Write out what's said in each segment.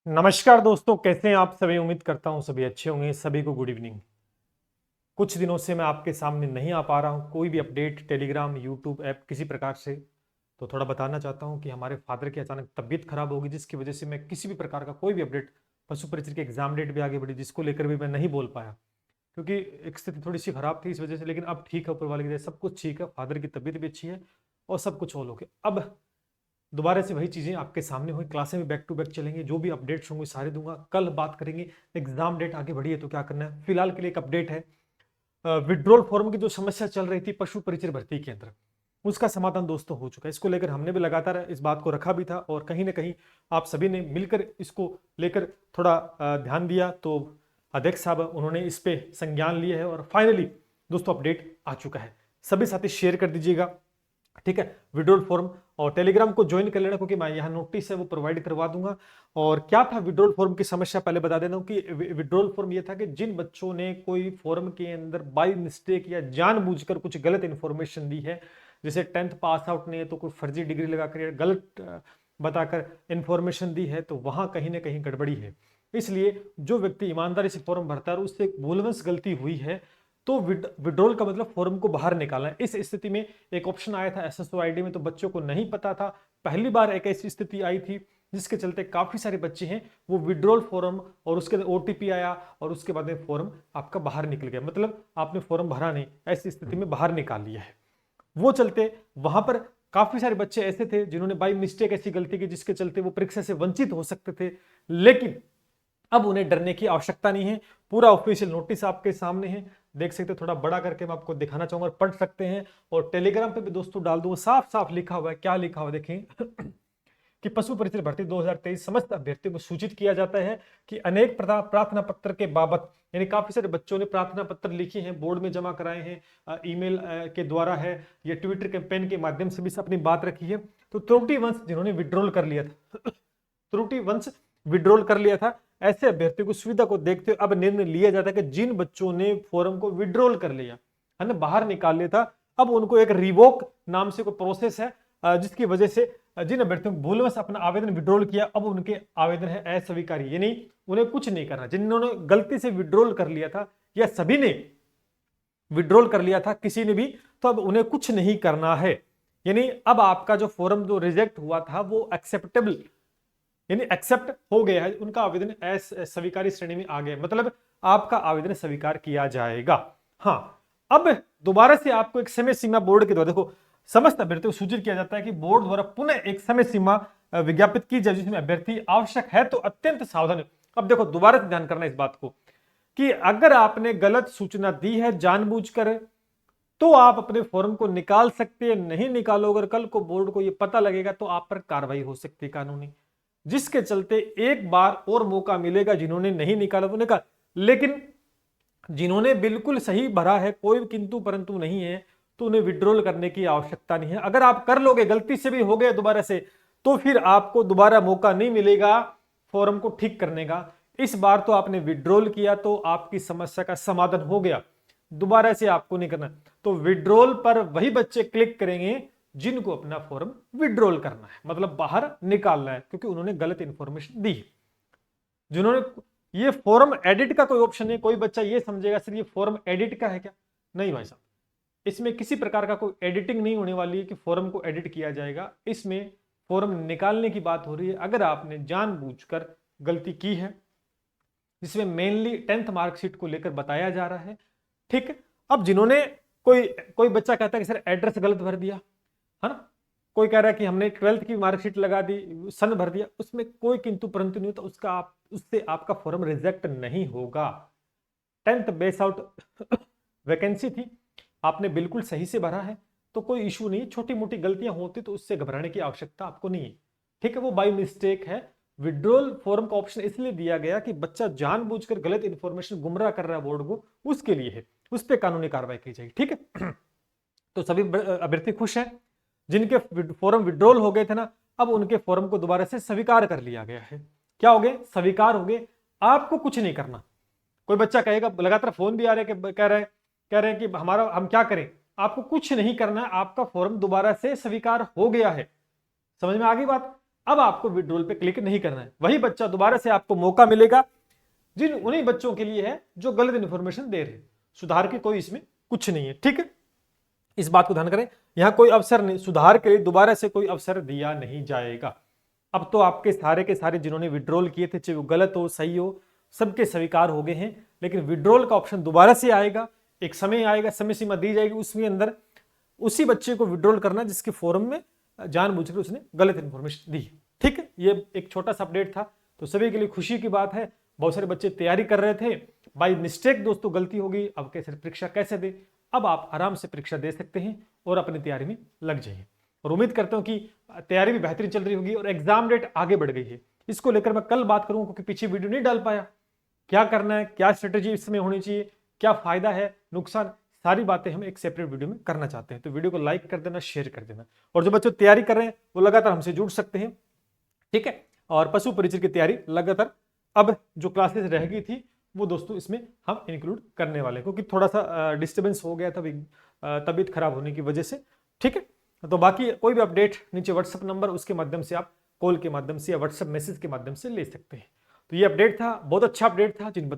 नमस्कार दोस्तों, कैसे हैं आप सभी। उम्मीद करता हूं सभी अच्छे होंगे। सभी को गुड इवनिंग। कुछ दिनों से मैं आपके सामने नहीं आ पा रहा हूं, कोई भी अपडेट टेलीग्राम यूट्यूब ऐप किसी प्रकार से। तो थोड़ा बताना चाहता हूं कि हमारे फादर की अचानक तबीयत खराब होगी, जिसकी वजह से मैं किसी भी प्रकार का कोई भी अपडेट, पशु परिचय की एग्जाम डेट भी आगे बढ़ी जिसको लेकर भी मैं नहीं बोल पाया, क्योंकि एक स्थिति थोड़ी सी खराब थी इस वजह से। लेकिन अब ठीक है, ऊपर वाले की दया से सब कुछ ठीक है, फादर की तबीयत भी अच्छी है और सब कुछ ऑल हो गया। अब दोबारा से वही चीजें आपके सामने हुई, क्लासें भी बैक टू बैक चलेंगे, जो भी अपडेट्स होंगे सारे दूंगा। कल बात करेंगे, एग्जाम डेट आगे बढ़ी है तो क्या करना है। फिलहाल के लिए एक अपडेट है, विड्रॉल फॉर्म की जो समस्या चल रही थी पशु परिचय भर्ती के अंदर, उसका समाधान दोस्तों हो चुका है। इसको लेकर हमने भी लगातार इस बात को रखा भी था और कहीं ना कहीं आप सभी ने मिलकर इसको लेकर थोड़ा ध्यान दिया, तो अध्यक्ष साहब उन्होंने इस पे संज्ञान लिए है और फाइनली दोस्तों अपडेट आ चुका है। सभी साथी शेयर कर दीजिएगा, ठीक है, विड्रॉल फॉर्म। और टेलीग्राम को ज्वाइन कर लेना, क्योंकि मैं यहाँ नोटिस है वो प्रोवाइड करवा दूंगा। और क्या था विड्रॉल फॉर्म की समस्या, पहले बता देता हूँ कि विड्रॉल फॉर्म ये था कि जिन बच्चों ने कोई फॉर्म के अंदर बाय मिस्टेक या जानबूझकर कुछ गलत इंफॉर्मेशन दी है, जैसे 10th पास आउट नहीं है तो कोई फर्जी डिग्री लगाकर या गलत बताकर इंफॉर्मेशन दी है, तो वहां कहीं ना कहीं गड़बड़ी है। इसलिए जो व्यक्ति ईमानदारी से फॉर्म भरता है और उससे भूलवश गलती हुई है, तो विड्रॉल का मतलब फॉर्म को बाहर निकालना है। इस स्थिति में एक ऑप्शन आया था एसएसओ आईडी में, तो बच्चों को नहीं पता था। पहली बार एक ऐसी स्थिति आई थी जिसके चलते काफी सारे बच्चे हैं वो विड्रॉल फॉर्म और उसके बाद ओटीपी आया और उसके बाद में फॉर्म आपका बाहर निकल गया, मतलब आपने फॉर्म भरा नहीं, ऐसी स्थिति में बाहर निकाल लिया है। वो चलते वहां पर काफी सारे बच्चे ऐसे थे जिन्होंने बाई मिस्टेक ऐसी गलती की जिसके चलते वो परीक्षा से वंचित हो सकते थे। लेकिन अब उन्हें डरने की आवश्यकता नहीं है। पूरा ऑफिशियल नोटिस आपके सामने है, देख सकते हैं। थोड़ा बड़ा करके मैं आपको दिखाना चाहूंगा, पढ़ सकते हैं। और टेलीग्राम पे भी दोस्तों डाल दूंगा, साफ साफ लिखा हुआ है। क्या लिखा हुआ देखें कि पशु परिचय भर्ती 2023 समस्त अभ्यर्थियों को सूचित किया जाता है कि अनेक प्रार्थना पत्र के बाबत, यानी काफी सारे बच्चों ने प्रार्थना पत्र लिखे हैं, बोर्ड में जमा कराए हैं, ईमेल के द्वारा है या ट्विटर कैंपेन के माध्यम से भी अपनी बात रखी है। तो त्रुटिवंश जिन्होंने विड्रॉल कर लिया था त्रुटिवंश विड्रॉल कर लिया था, ऐसे अभ्यर्थियों की सुविधा को देखते हुए अब निर्णय लिया जाता है कि जिन बच्चों ने फॉर्म को विड्रॉल कर लिया है ना, बाहर निकाल लिया था, अब उनको एक रिवोक नाम से कोई प्रोसेस है, जिसकी वजह से जिन अभ्यर्थियों को भूलवश अपना आवेदन विड्रॉल किया, अब उनके आवेदन है अस्वीकार्य, यानी उन्हें कुछ नहीं करना। जिन्होंने गलती से विड्रॉल कर लिया था या सभी ने विड्रॉल कर लिया था, किसी ने भी, तो अब उन्हें कुछ नहीं करना है। यानी अब आपका जो फॉर्म जो रिजेक्ट हुआ था वो एक्सेप्टेबल, यानी एक्सेप्ट हो गया है, उनका आवेदन स्वीकारी श्रेणी में आ गया, मतलब आपका आवेदन स्वीकार किया जाएगा। हाँ, अब दोबारा से आपको एक समय सीमा बोर्ड के द्वारा, देखो, समस्त अभ्यर्थियों को सूचित किया जाता है कि बोर्ड द्वारा पुनः एक समय सीमा विज्ञापित की जाए जिसमें अभ्यर्थी आवश्यक है तो अत्यंत सावधान। अब देखो, दोबारा से ध्यान करना इस बात को कि अगर आपने गलत सूचना दी है जानबूझकर, तो आप अपने फॉर्म को निकाल सकते हैं। नहीं निकालो, अगर कल को बोर्ड को यह पता लगेगा तो आप पर कार्रवाई हो सकती है कानूनी, जिसके चलते एक बार और मौका मिलेगा। जिन्होंने नहीं निकाला उन्होंने कहा, लेकिन जिन्होंने बिल्कुल सही भरा है, कोई किंतु परंतु नहीं है, तो उन्हें विड्रॉल करने की आवश्यकता नहीं है। अगर आप कर लोगे, गलती से भी हो गया दोबारा से, तो फिर आपको दोबारा मौका नहीं मिलेगा फॉर्म को ठीक करने का। इस बार तो आपने विड्रॉल किया तो आपकी समस्या का समाधान हो गया, दोबारा से आपको नहीं करना। तो विड्रॉल पर वही बच्चे क्लिक करेंगे जिनको अपना फॉर्म विड्रॉल करना है, मतलब बाहर निकालना है, क्योंकि उन्होंने गलत इंफॉर्मेशन दी है। जिन्होंने ये फॉर्म एडिट का कोई ऑप्शन नहीं, कोई बच्चा ये समझेगा सर ये फॉर्म एडिट का है क्या, नहीं भाई साहब, इसमें किसी प्रकार का कोई एडिटिंग नहीं होने वाली है कि फॉर्म को एडिट किया जाएगा। इसमें फॉर्म निकालने की बात हो रही है। अगर आपने जानबूझकर गलती की है, जिसमें मेनली 10th मार्कशीट को लेकर बताया जा रहा है, ठीक। अब जिन्होंने कोई कोई बच्चा कहता है कि सर एड्रेस गलत भर दिया है ना, कोई कह रहा है कि हमने 12th की मार्कशीट लगा दी, सन भर दिया, उसमें कोई किंतु परंतु नहीं होता, उसका उससे आपका फॉर्म रिजेक्ट नहीं होगा। 10th बेस आउट वैकेंसी थी, आपने बिल्कुल सही से भरा है तो कोई इशू नहीं। छोटी मोटी गलतियां होती तो उससे घबराने की आवश्यकता आपको नहीं है, ठीक है, वो बाय मिस्टेक है। विड्रॉल फॉर्म का ऑप्शन इसलिए दिया गया कि बच्चा जानबूझकर गलत इंफॉर्मेशन गुमराह कर रहा है बोर्ड को, उसके लिए है, उस पर कानूनी कार्रवाई की जाएगी, ठीक है। तो सभी अभ्यर्थी खुश हैं जिनके फॉर्म विड्रॉल हो गए थे ना, अब उनके फॉर्म को दोबारा से स्वीकार कर लिया गया है। क्या हो गए, स्वीकार हो गए। आपको कुछ नहीं करना। कोई बच्चा कहेगा, लगातार फोन भी आ रहे कि कह रहे हैं कि हमारा हम क्या करें, आपको कुछ नहीं करना है, आपका फॉर्म दोबारा से स्वीकार हो गया है। समझ में आ गई बात। अब आपको विड्रॉल पे क्लिक नहीं करना है। वही बच्चा दोबारा से आपको मौका मिलेगा जिन उन्हीं बच्चों के लिए है जो गलत इन्फॉर्मेशन दे रहे हैं। सुधार की कोई इसमें कुछ नहीं है, ठीक है, इस बात को ध्यान करें। यहां कोई अवसर नहीं, सुधार के लिए दोबारा से कोई अवसर दिया नहीं जाएगा। अब तो आपके सारे के सारे जिन्होंने विड्रॉल किए थे, चाहे वो गलत हो सही हो, सबके स्वीकार हो गए हैं। लेकिन विड्रॉल का ऑप्शन दोबारा से आएगा, एक समय आएगा, समय सीमा दी जाएगी, उसमें अंदर उसी बच्चे को विड्रॉल करना जिसके फॉर्म में जानबूझकर उसने गलत इंफॉर्मेशन दी। ठीक है, ये एक छोटा सा अपडेट था, तो सभी के लिए खुशी की बात है। बहुत सारे बच्चे तैयारी कर रहे थे, बाई मिस्टेक दोस्तों गलती हो गई, अब कैसे परीक्षा कैसे दे, अब आप आराम से परीक्षा दे सकते हैं और अपनी तैयारी में लग जाइए। और उम्मीद करता हूं कि तैयारी भी बेहतरीन चल रही होगी और एग्जाम डेट आगे बढ़ गई है। इसको लेकर मैं कल बात करूंगा क्योंकि पीछे वीडियो नहीं डाल पाया। क्या करना है, क्या स्ट्रेटेजी इसमें होनी चाहिए, क्या फायदा है, नुकसान, सारी बातें हम एक सेपरेट वीडियो में करना चाहते हैं। तो वीडियो को लाइक कर देना, शेयर कर देना। और जो बच्चे तैयारी कर रहे हैं वो लगातार हमसे जुड़ सकते हैं, ठीक है। और पशु परिचय की तैयारी लगातार अब जो क्लासेस रह गई थी वो दोस्तों इसमें हम इंक्लूड करने वाले हैं, क्योंकि थोड़ा सा डिस्टर्बेंस हो गया था तबीयत खराब होने की वजह से, ठीक है। तो बाकी कोई भी अपडेट नीचे व्हाट्सएप नंबर, उसके माध्यम से आप कॉल के माध्यम से या व्हाट्सएप मैसेज के माध्यम से ले सकते हैं। तो ये अपडेट था, बहुत अच्छा अपडेट था। जिन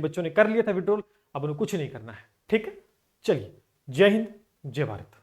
बच्चों ने कर लिया था विड्रॉल, अब उन्हें कुछ नहीं करना है, ठीक है। चलिए, जय हिंद, जय भारत।